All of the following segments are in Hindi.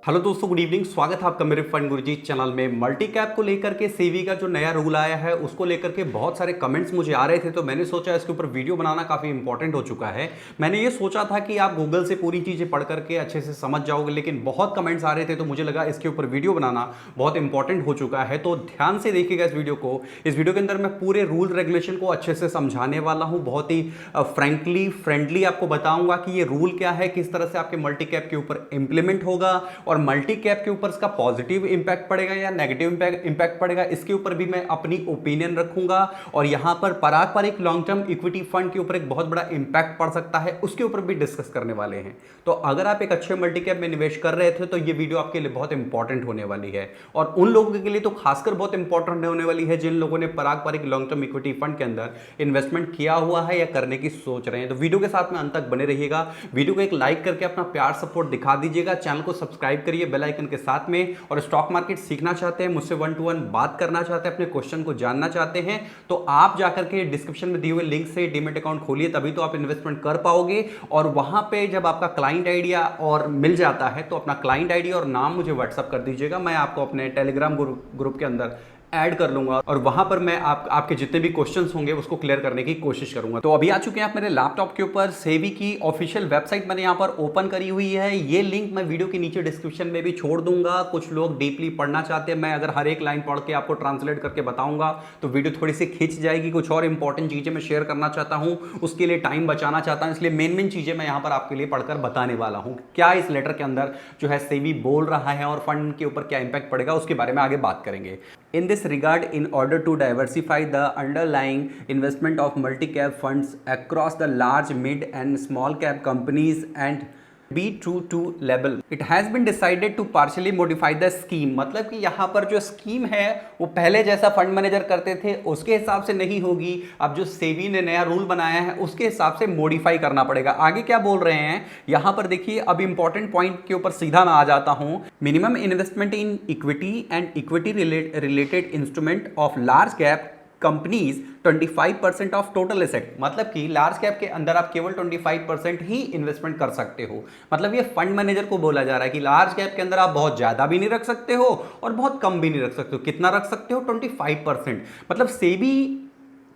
हेलो दोस्तों, गुड इवनिंग। स्वागत है आपका मेरे फंड गुरुजी चैनल में। मल्टी कैप को लेकर के सेबी का जो नया रूल आया है उसको लेकर के बहुत सारे कमेंट्स मुझे आ रहे थे, तो मैंने सोचा इसके ऊपर वीडियो बनाना काफ़ी इंपॉर्टेंट हो चुका है। मैंने ये सोचा था कि आप गूगल से पूरी चीज़ें पढ़ करके अच्छे से समझ जाओगे, लेकिन बहुत कमेंट्स आ रहे थे तो मुझे लगा इसके ऊपर वीडियो बनाना बहुत इंपॉर्टेंट हो चुका है। तो ध्यान से देखिएगा इस वीडियो को। इस वीडियो के अंदर मैं पूरे रूल रेगुलेशन को अच्छे से समझाने वाला हूँ। बहुत ही फ्रेंकली फ्रेंडली आपको बताऊंगा कि ये रूल क्या है, किस तरह से आपके मल्टी कैप के ऊपर इंप्लीमेंट होगा और मल्टी कैप के ऊपर इसका पॉजिटिव इंपैक्ट पड़ेगा या नेगेटिव इंपैक्ट पड़ेगा, इसके ऊपर भी मैं अपनी ओपिनियन रखूंगा। और यहां पर पारंपरिक लॉन्ग टर्म इक्विटी फंड के ऊपर एक बहुत बड़ा इंपैक्ट पड़ सकता है, उसके ऊपर भी डिस्कस करने वाले हैं। तो अगर आप एक अच्छे मल्टी कैप में निवेश कर रहे थे तो ये वीडियो आपके लिए बहुत इंपॉर्टेंट होने वाली है, और उन लोगों के लिए तो खासकर बहुत इंपॉर्टेंट होने वाली है जिन लोगों ने पारंपरिक लॉन्ग टर्म इक्विटी फंड के अंदर इन्वेस्टमेंट किया हुआ है या करने की सोच रहे हैं। तो वीडियो के साथ में अंत तक बने रहिएगा। वीडियो को एक लाइक करके अपना प्यार सपोर्ट दिखा दीजिएगा। चैनल को सब्सक्राइब करिए बेल आइकन के साथ में। और स्टॉक मार्केट सीखना चाहते हैं, मुझसे 1 to 1 बात करना चाहते हैं, अपने क्वेश्चन को जानना चाहते हैं, तो आप जाकर के डिस्क्रिप्शन में दिए हुए लिंक से डीमैट अकाउंट खोलिए, तभी तो आप इन्वेस्टमेंट कर पाओगे। और वहां पे जब आपका क्लाइंट आइडिया और मिल जाता है तो अपना क्लाइंट आईडी और नाम मुझे व्हाट्सअप कर दीजिएगा। मैं आपको अपने टेलीग्राम ग्रुप के अंदर ऐड कर लूंगा और वहां पर मैं आपके जितने भी क्वेश्चंस होंगे उसको क्लियर करने की कोशिश करूंगा। तो अभी आ चुके हैं आप मेरे लैपटॉप के ऊपर। सेबी की ऑफिशियल वेबसाइट मैंने यहां पर ओपन करी हुई है। ये लिंक मैं वीडियो के नीचे डिस्क्रिप्शन में भी छोड़ दूंगा। कुछ लोग डीपली पढ़ना चाहते हैं, मैं अगर हर एक लाइन पढ़ के आपको ट्रांसलेट करके बताऊंगा तो वीडियो थोड़ी सी खिंच जाएगी। कुछ और इंपॉर्टेंट चीजें मैं शेयर करना चाहता हूं, उसके लिए टाइम बचाना चाहता हूं, इसलिए मेन चीजें मैं यहां पर आपके लिए पढ़कर बताने वाला हूं। क्या इस लेटर के अंदर जो है सेबी बोल रहा है और फंड के ऊपर क्या इंपैक्ट पड़ेगा उसके बारे में आगे बात करेंगे। In this regard, in order to diversify the underlying investment of multi-cap funds across the large, mid and small cap companies and be true to label, it has been decided to partially modify the scheme। मतलब कि यहाँ पर जो स्कीम है वो पहले जैसा फंड मैनेजर करते थे उसके हिसाब से नहीं होगी। अब जो सेबी ने नया रूल बनाया है उसके हिसाब से मॉडिफाई करना पड़ेगा। आगे क्या बोल रहे हैं यहाँ पर देखिए। अब इंपॉर्टेंट पॉइंट के ऊपर सीधा मैं आ जाता हूँ। Minimum investment in equity and equity related instrument of large cap companies 25% of total asset. मतलब कि लार्ज कैप के अंदर आप केवल 25% ही इन्वेस्टमेंट कर सकते हो। मतलब ये फंड मैनेजर को बोला जा रहा है कि लार्ज कैप के अंदर आप बहुत ज्यादा भी नहीं रख सकते हो और बहुत कम भी नहीं रख सकते हो। कितना रख सकते हो? 25%। मतलब सेबी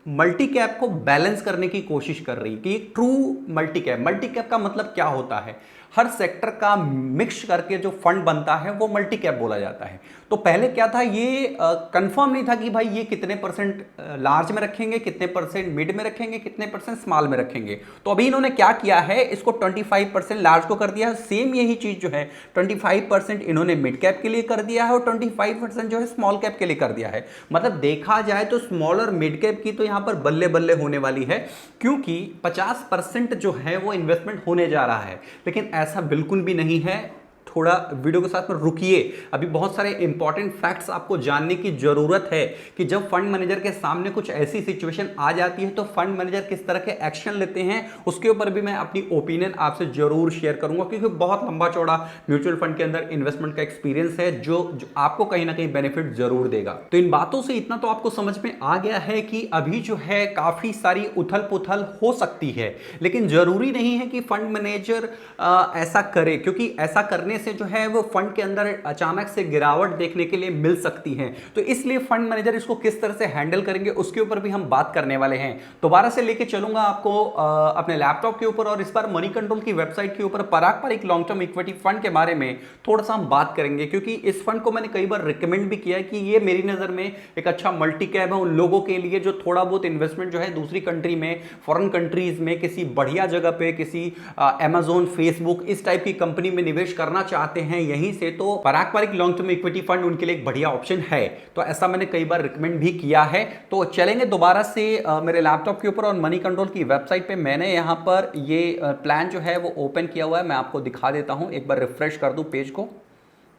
मल्टी कैप को बैलेंस करने की कोशिश कर रही है कि ट्रू मल्टी कैप का मतलब क्या होता है? हर सेक्टर का मिक्स करके जो फंड बनता है वो मल्टी कैप बोला जाता है। तो पहले क्या था, ये कंफर्म नहीं था कि भाई ये कितने परसेंट लार्ज में रखेंगे, कितने परसेंट मिड में रखेंगे, कितने परसेंट स्मॉल में रखेंगे। तो अभी इन्होंने क्या किया है, इसको 25% लार्ज को कर दिया है। सेम यही चीज जो है 25% इन्होंने मिड कैप के लिए कर दिया है और 25% जो है स्मॉल कैप के लिए कर दिया है। मतलब देखा जाए तो स्मॉल और मिड कैप की तो यहां पर बल्ले बल्ले होने वाली है, क्योंकि 50% जो है वो इन्वेस्टमेंट होने जा रहा है। लेकिन ऐसा बिल्कुल भी नहीं है। थोड़ा वीडियो के साथ में रुकिए, अभी बहुत सारे इंपॉर्टेंट फैक्ट्स आपको जानने की जरूरत है कि जब फंड मैनेजर के सामने कुछ ऐसी सिचुएशन आ जाती है तो फंड मैनेजर किस तरह के एक्शन लेते हैं, उसके ऊपर भी मैं अपनी ओपिनियन आपसे जरूर शेयर करूंगा, क्योंकि बहुत लंबा चौड़ा म्यूचुअल फंड के अंदर इन्वेस्टमेंट का एक्सपीरियंस है जो आपको कहीं ना कहीं बेनिफिट जरूर देगा। तो इन बातों से इतना तो आपको समझ में आ गया है कि अभी जो है काफी सारी उथल पुथल हो सकती है, लेकिन जरूरी नहीं है कि फंड मैनेजर ऐसा करे, क्योंकि ऐसा करने से जो है वो फंड के अंदर अचानक से गिरावट देखने के लिए मिल सकती है। तो इसलिए फंड मैनेजर इसको किस तरह से हैंडल करेंगे उसके ऊपर भी हम बात करने वाले हैं। दोबारा से लेके चलूंगा आपको अपने लैपटॉप के ऊपर, और इस बार मनी कंट्रोल की वेबसाइट के ऊपर पारंपरिक लॉन्ग टर्म इक्विटी फंड के बारे में थोड़ा सा हम बात करेंगे, क्योंकि इस फंड को मैंने कई बार रिकमेंड भी किया है कि ये मेरी नजर में एक अच्छा मल्टी कैप है उन लोगों के लिए जो थोड़ा बहुत इन्वेस्टमेंट जो है दूसरी कंट्री में, फॉरेन कंट्रीज में, किसी बढ़िया जगह पे, किसी अमेजोन, फेसबुक इस टाइप की कंपनी में निवेश करना चाहते हैं यहीं से, तो पारंपरिक लॉन्ग टर्म इक्विटी फंड उनके लिए एक बढ़िया ऑप्शन है। तो ऐसा मैंने कई बार रिकमेंड भी किया है। तो चलेंगे दोबारा से मेरे लैपटॉप के ऊपर और मनी कंट्रोल की वेबसाइट पे मैंने यहां पर ये प्लान जो है वो ओपन किया हुआ है। मैं आपको दिखा देता हूं, एक बार रिफ्रेश कर दूं पेज को,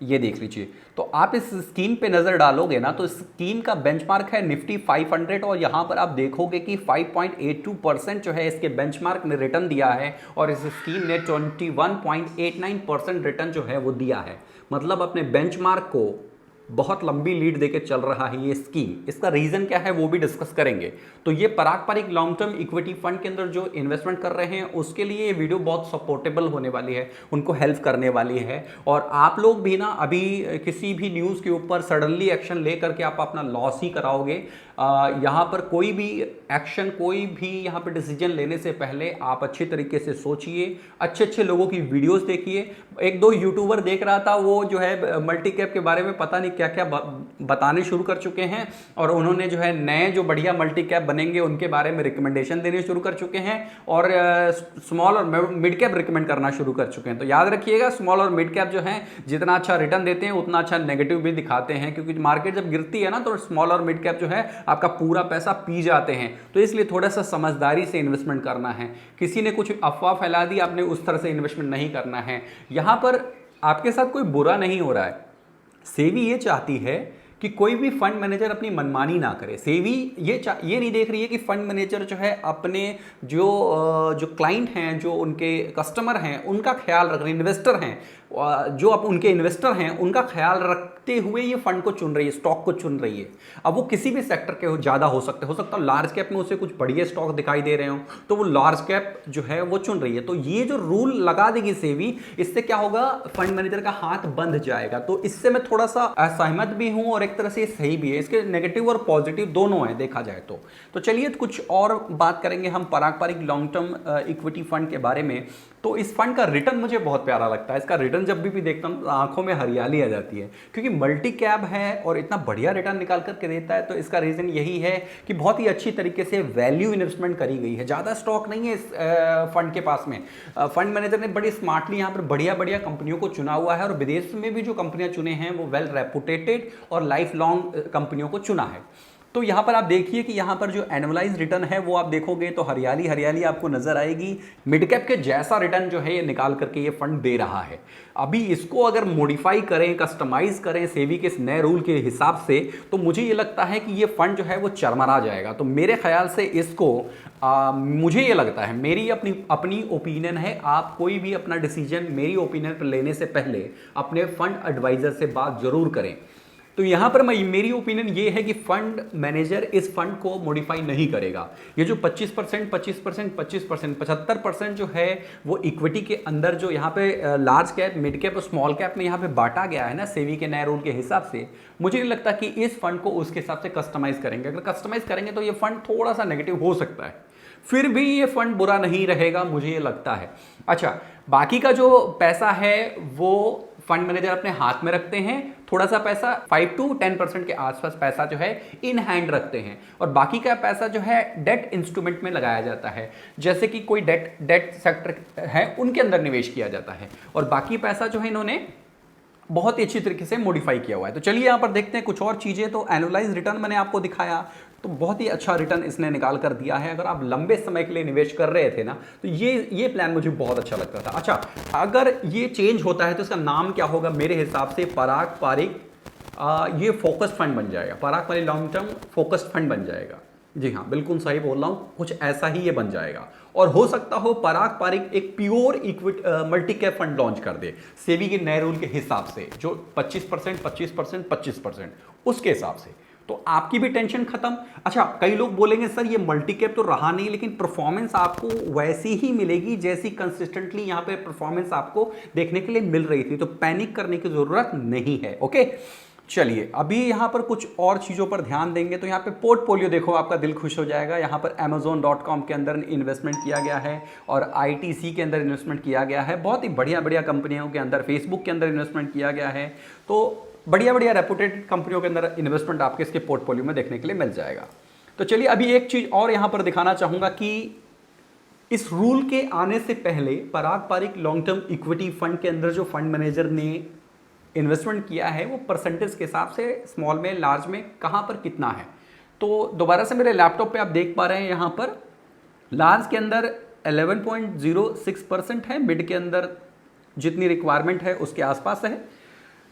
ये देख लीजिए। तो आप इस स्कीम पे नजर डालोगे ना तो स्कीम का बेंचमार्क है निफ्टी 500, और यहां पर आप देखोगे कि 5.82% जो है इसके बेंचमार्क ने रिटर्न दिया है, और इस स्कीम ने 21.89% रिटर्न जो है वो दिया है। मतलब अपने बेंचमार्क को बहुत लंबी लीड देके चल रहा है ये स्कीम। इसका रीजन क्या है वो भी डिस्कस करेंगे। तो ये Parag Parikh long term equity fund के अंदर जो इन्वेस्टमेंट कर रहे हैं उसके लिए ये वीडियो बहुत सपोर्टेबल होने वाली है, उनको हेल्प करने वाली है। और आप लोग भी ना अभी किसी भी न्यूज़ के ऊपर सडनली एक्शन ले करके आप अपना लॉस ही कराओगे। यहाँ पर कोई भी एक्शन, कोई भी यहाँ पर डिसीजन लेने से पहले आप अच्छे तरीके से सोचिए, अच्छे अच्छे लोगों की वीडियोस देखिए। एक दो यूट्यूबर देख रहा था, वो जो है मल्टी कैप के बारे में पता नहीं क्या क्या बताने शुरू कर चुके हैं, और उन्होंने जो है नए जो बढ़िया मल्टी कैप बनेंगे उनके बारे में रिकमेंडेशन देने शुरू कर चुके हैं, और स्मॉल और मिड कैप रिकमेंड करना शुरू कर चुके हैं। तो याद रखिएगा, स्मॉल और मिड कैप जो है जितना अच्छा रिटर्न देते हैं उतना अच्छा नेगेटिव भी दिखाते हैं, क्योंकि मार्केट जब गिरती है ना तो स्मॉल और मिड कैप जो है आपका पूरा पैसा पी जाते हैं। तो इसलिए थोड़ा सा समझदारी से इन्वेस्टमेंट करना है। किसी ने कुछ अफवाह फैला दी, आपने उस तरह से इन्वेस्टमेंट नहीं करना है। यहां पर आपके साथ कोई बुरा नहीं हो रहा है। सेबी ये चाहती है कि कोई भी फंड मैनेजर अपनी मनमानी ना करे। सेबी ये नहीं देख रही है कि फंड मैनेजर जो है अपने जो क्लाइंट हैं, जो उनके कस्टमर हैं, उनका ख्याल रख रहे हैं, इन्वेस्टर हैं, जो अब उनके इन्वेस्टर हैं उनका ख्याल रखते हुए ये फंड को चुन रही है, स्टॉक को चुन रही है। अब वो किसी भी सेक्टर के ज़्यादा हो सकता है लार्ज कैप में उसे कुछ बढ़िया स्टॉक दिखाई दे रहे हो तो वो लार्ज कैप जो है वो चुन रही है। तो ये जो रूल लगा देगी सेबी, इससे क्या होगा, फंड मैनेजर का हाथ बंध जाएगा। तो इससे मैं थोड़ा सा असहमत भी हूं और एक तरह से सही भी है। इसके नेगेटिव और पॉजिटिव दोनों है देखा जाए तो चलिए कुछ और बात करेंगे हम Parag Parikh long term equity fund के बारे में। तो इस फंड का रिटर्न मुझे बहुत प्यारा लगता है। इसका रिटर्न जब भी देखता हूँ तो आंखों में हरियाली आ जाती है, क्योंकि मल्टी कैप है और इतना बढ़िया रिटर्न निकाल करके देता है। तो इसका रीजन यही है कि बहुत ही अच्छी तरीके से वैल्यू इन्वेस्टमेंट करी गई है। ज़्यादा स्टॉक नहीं है इस फंड के पास में। फंड मैनेजर ने बड़ी स्मार्टली यहाँ पर बढ़िया बढ़िया कंपनियों को चुना हुआ है, और विदेश में भी जो कंपनियां चुने हैं वो वेल रेपुटेटेड और लाइफ लॉन्ग कंपनियों को चुना है। तो यहाँ पर आप देखिए कि यहाँ पर जो एनुअलाइज रिटर्न है वो आप देखोगे तो हरियाली हरियाली आपको नजर आएगी। मिड कैप के जैसा रिटर्न जो है ये निकाल करके ये फंड दे रहा है। अभी इसको अगर मॉडिफाई करें, कस्टमाइज करें सेबी के इस नए रूल के हिसाब से, तो मुझे ये लगता है कि ये फंड जो है वो चरमरा जाएगा। तो मेरे ख्याल से इसको मुझे ये लगता है, मेरी अपनी ओपिनियन है, आप कोई भी अपना डिसीजन मेरी ओपिनियन पर लेने से पहले अपने फंड एडवाइजर से बात जरूर करें। तो यहाँ पर मेरी ओपिनियन ये है कि फंड मैनेजर इस फंड को मॉडिफाई नहीं करेगा। ये जो 25%, 25%, 25%, 75% जो है वो इक्विटी के अंदर जो यहाँ पे लार्ज कैप, मिड कैप और स्मॉल कैप में यहाँ पे बांटा गया है ना सेबी के नए रूल के हिसाब से, मुझे नहीं लगता कि इस फंड को उसके हिसाब से कस्टमाइज करेंगे। अगर कस्टमाइज करेंगे तो ये फंड थोड़ा सा नेगेटिव हो सकता है, फिर भी ये फंड बुरा नहीं रहेगा, मुझे ये लगता है। अच्छा, बाकी का जो पैसा है वो फंड मैनेजर अपने हाथ में रखते हैं। थोड़ा सा पैसा 5 to 10% के आसपास पैसा जो है इन हैंड रखते हैं, और बाकी का पैसा जो है डेट इंस्ट्रूमेंट में लगाया जाता है। जैसे कि कोई डेट सेक्टर है उनके अंदर निवेश किया जाता है, और बाकी पैसा जो है इन्होंने बहुत ही अच्छी तरीके से मॉडिफाई किया हुआ है। तो चलिए यहाँ पर देखते हैं कुछ और चीज़ें। तो एनुअलाइज रिटर्न मैंने आपको दिखाया, तो बहुत ही अच्छा रिटर्न इसने निकाल कर दिया है। अगर आप लंबे समय के लिए निवेश कर रहे थे ना, तो ये प्लान मुझे बहुत अच्छा लगता था। अच्छा, अगर ये चेंज होता है तो इसका नाम क्या होगा? मेरे हिसाब से पराग पारिक ये फोकस्ड फंड बन जाएगा। Parag Parikh long term focused fund बन जाएगा। जी हाँ, बिल्कुल सही बोल रहा हूँ, कुछ ऐसा ही ये बन जाएगा। और हो सकता हो पराग पारिक एक pure equity multi cap fund launch कर दे सेबी के नए रूल के हिसाब से, जो 25%, 25%, 25% उसके हिसाब से। तो आपकी भी टेंशन खत्म। अच्छा, कई लोग बोलेंगे सर ये मल्टी कैप तो रहा नहीं, लेकिन परफॉर्मेंस आपको वैसी ही मिलेगी जैसी कंसिस्टेंटली यहाँ पे परफॉर्मेंस आपको देखने के लिए मिल रही थी। तो पैनिक करने की जरूरत नहीं है। ओके, चलिए अभी यहाँ पर कुछ और चीज़ों पर ध्यान देंगे। तो यहाँ पे पोर्टफोलियो देखो, आपका दिल खुश हो जाएगा। यहाँ पर Amazon.com के अंदर इन्वेस्टमेंट किया गया है, और ITC के अंदर इन्वेस्टमेंट किया गया है। बहुत ही बढ़िया बढ़िया कंपनियों के अंदर, फेसबुक के अंदर इन्वेस्टमेंट किया गया है। तो बढ़िया बढ़िया रेपुटेड कंपनियों के अंदर इन्वेस्टमेंट आपके इसके पोर्टफोलियो में देखने के लिए मिल जाएगा। तो चलिए अभी एक चीज़ और यहाँ पर दिखाना चाहूँगा कि इस रूल के आने से पहले Parag Parikh long term equity fund के अंदर जो फंड मैनेजर ने इन्वेस्टमेंट किया है वो परसेंटेज के हिसाब से स्मॉल में, लार्ज में कहाँ पर कितना है। तो दोबारा से मेरे लैपटॉप पे आप देख पा रहे हैं, यहाँ पर लार्ज के अंदर 11.06% है, मिड के अंदर जितनी रिक्वायरमेंट है उसके आसपास है,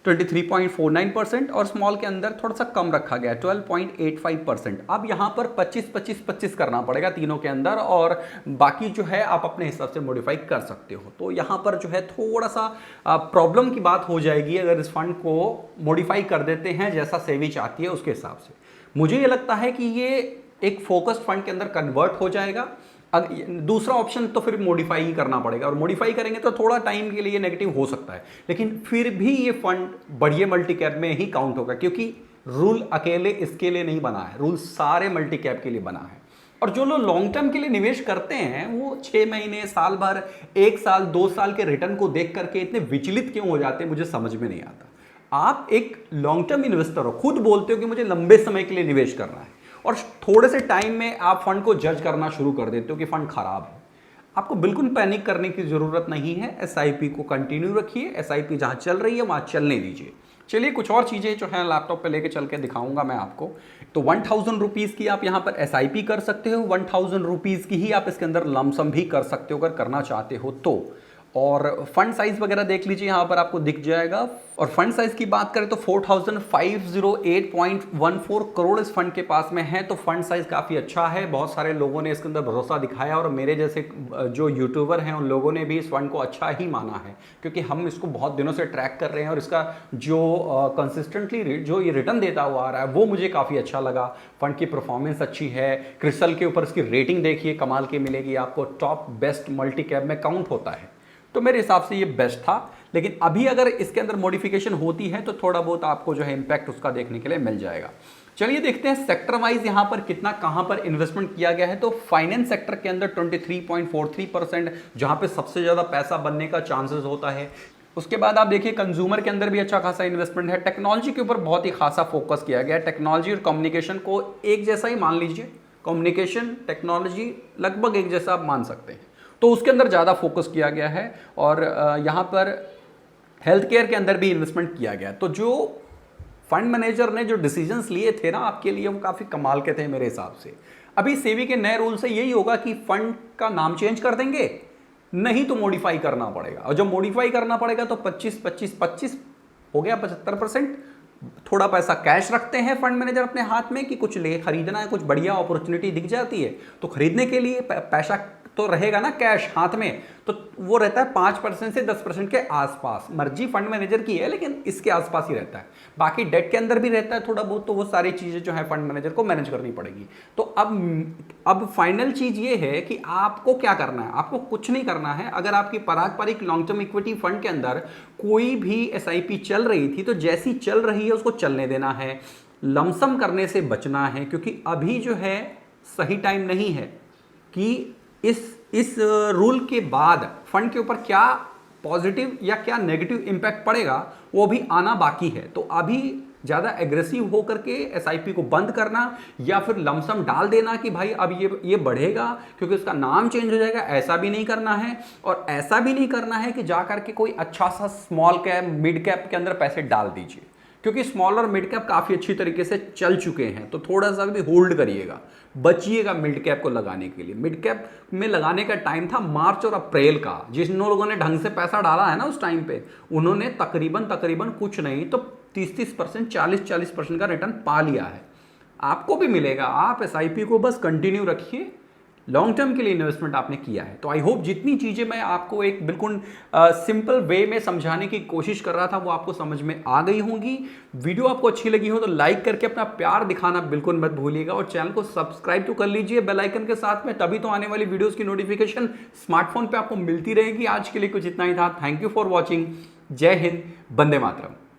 23.49% और स्मॉल के अंदर थोड़ा सा कम रखा गया 12.85%। अब यहाँ पर 25-25-25 करना पड़ेगा तीनों के अंदर, और बाकी जो है आप अपने हिसाब से मॉडिफाई कर सकते हो। तो यहाँ पर जो है थोड़ा सा प्रॉब्लम की बात हो जाएगी अगर इस फंड को मॉडिफाई कर देते हैं जैसा सेबी चाहती है उसके हिसाब से। मुझे ये लगता है कि ये एक फोकस्ड फंड के अंदर कन्वर्ट हो जाएगा। दूसरा ऑप्शन तो फिर मॉडिफाई ही करना पड़ेगा, और मॉडिफाई करेंगे तो थोड़ा टाइम के लिए नेगेटिव हो सकता है, लेकिन फिर भी ये फंड बढ़िया मल्टी कैप में ही काउंट होगा, क्योंकि रूल अकेले इसके लिए नहीं बना है, रूल सारे मल्टी कैप के लिए बना है। और जो लोग लॉन्ग टर्म के लिए निवेश करते हैं वो 6 महीने, साल भर, 1 साल, 2 साल के रिटर्न को देख करके इतने विचलित क्यों हो जाते हैं, मुझे समझ में नहीं आता। आप एक लॉन्ग टर्म इन्वेस्टर हो, खुद बोलते हो कि मुझे लंबे समय के लिए निवेश करना है, और थोड़े से टाइम में आप फंड को जज करना शुरू कर देते हो कि फंड खराब है। आपको बिल्कुल पैनिक करने की जरूरत नहीं है। एसआईपी को कंटिन्यू रखिए, एसआईपी जहां चल रही है वहां चलने दीजिए। चलिए कुछ और चीजें जो है लैपटॉप पे लेके चल के दिखाऊंगा मैं आपको। तो 1000 रुपीज की आप यहां पर एसआईपी कर सकते हो, 1000 रुपीज की ही आप इसके अंदर लमसम भी कर सकते हो अगर करना चाहते हो तो। और फंड साइज वगैरह देख लीजिए, यहां पर आपको दिख जाएगा। और फंड साइज की बात करें तो 4508.14 करोड़ इस फंड के पास में है, तो फंड साइज काफ़ी अच्छा है। बहुत सारे लोगों ने इसके अंदर भरोसा दिखाया, और मेरे जैसे जो यूट्यूबर हैं उन लोगों ने भी इस फंड को अच्छा ही माना है, क्योंकि हम इसको बहुत दिनों से ट्रैक कर रहे हैं और इसका जो कंसिस्टेंटली जो ये रिटर्न देता हुआ आ रहा है वो मुझे काफ़ी अच्छा लगा। फंड की परफॉर्मेंस अच्छी है, क्रिस्टल के ऊपर इसकी रेटिंग देखिए कमाल की मिलेगी आपको, टॉप बेस्ट मल्टी कैप में काउंट होता है, तो मेरे हिसाब से ये बेस्ट था। लेकिन अभी अगर इसके अंदर मॉडिफिकेशन होती है तो थोड़ा बहुत आपको जो है इंपैक्ट उसका देखने के लिए मिल जाएगा। चलिए देखते हैं सेक्टर वाइज यहां पर कितना कहां पर इन्वेस्टमेंट किया गया है। तो फाइनेंस सेक्टर के अंदर 23.43%, जहां पे सबसे ज्यादा पैसा बनने का चांसेस होता है। उसके बाद आप देखिए कंज्यूमर के अंदर भी अच्छा खासा इन्वेस्टमेंट है। टेक्नोलॉजी के ऊपर बहुत ही खासा फोकस किया गया है। टेक्नोलॉजी और कम्युनिकेशन को एक जैसा ही मान लीजिए, कम्युनिकेशन टेक्नोलॉजी लगभग एक जैसा आप मान सकते हैं, तो उसके अंदर ज़्यादा फोकस किया गया है। और यहाँ पर हेल्थ केयर के अंदर भी इन्वेस्टमेंट किया गया। तो जो फंड मैनेजर ने जो डिसीजंस लिए थे ना आपके लिए, वो काफ़ी कमाल के थे मेरे हिसाब से। अभी सेबी के नए रूल से यही होगा कि फंड का नाम चेंज कर देंगे, नहीं तो मॉडिफाई करना पड़ेगा। और जब मॉडिफाई करना पड़ेगा तो 25-25-25 हो गया 75%। थोड़ा पैसा कैश रखते हैं फंड मैनेजर अपने हाथ में कि कुछ ले खरीदना है, कुछ बढ़िया अपॉर्चुनिटी दिख जाती है तो खरीदने के लिए पैसा तो रहेगा ना कैश हाथ में, तो वो रहता है 5% से 10% के आसपास। मर्जी फंड मैनेजर की है, लेकिन इसके आसपास ही रहता है। बाकी डेट के अंदर भी रहता है थोड़ा बहुत, तो वो सारी चीज़ें जो है फंड मैनेजर को मैनेज करनी पड़ेगी। तो अब फाइनल चीज़ ये है कि आपको क्या करना है। आपको कुछ नहीं करना है। अगर आपकी पारंपरिक लॉन्ग टर्म इक्विटी फंड के अंदर कोई भी एसआईपी चल रही थी तो जैसी चल रही है उसको चलने देना है, लमसम करने से बचना है, क्योंकि अभी जो है सही टाइम नहीं है कि इस रूल के बाद फंड के ऊपर क्या पॉजिटिव या क्या नेगेटिव इंपैक्ट पड़ेगा वो भी आना बाकी है। तो अभी ज़्यादा एग्रेसिव होकर के एसआईपी को बंद करना या फिर लमसम डाल देना कि भाई अब ये बढ़ेगा क्योंकि उसका नाम चेंज हो जाएगा, ऐसा भी नहीं करना है। और ऐसा भी नहीं करना है कि जा करके कोई अच्छा सा स्मॉल कैप मिड कैप के अंदर पैसे डाल दीजिए, क्योंकि स्मॉल और मिड कैप काफ़ी अच्छी तरीके से चल चुके हैं। तो थोड़ा सा भी होल्ड करिएगा, बचिएगा मिड कैप को लगाने के लिए। मिड कैप में लगाने का टाइम था मार्च और अप्रैल का। जिन लोगों ने ढंग से पैसा डाला है ना उस टाइम पे, उन्होंने तकरीबन कुछ नहीं तो 30-30%, 40-40% का रिटर्न पा लिया है। आपको भी मिलेगा। आप एसआईपी को बस कंटिन्यू रखिए। लॉन्ग टर्म के लिए इन्वेस्टमेंट आपने किया है। तो आई होप जितनी चीज़ें मैं आपको एक बिल्कुल सिंपल वे में समझाने की कोशिश कर रहा था वो आपको समझ में आ गई होंगी। वीडियो आपको अच्छी लगी हो तो लाइक करके अपना प्यार दिखाना बिल्कुल मत भूलिएगा, और चैनल को सब्सक्राइब तो कर लीजिए बेल आइकन के साथ में, तभी तो आने वाली वीडियोज़ की नोटिफिकेशन स्मार्टफोन पर आपको मिलती रहेगी। आज के लिए कुछ इतना ही था। Thank you for watching. जय हिंद, वंदे मातरम।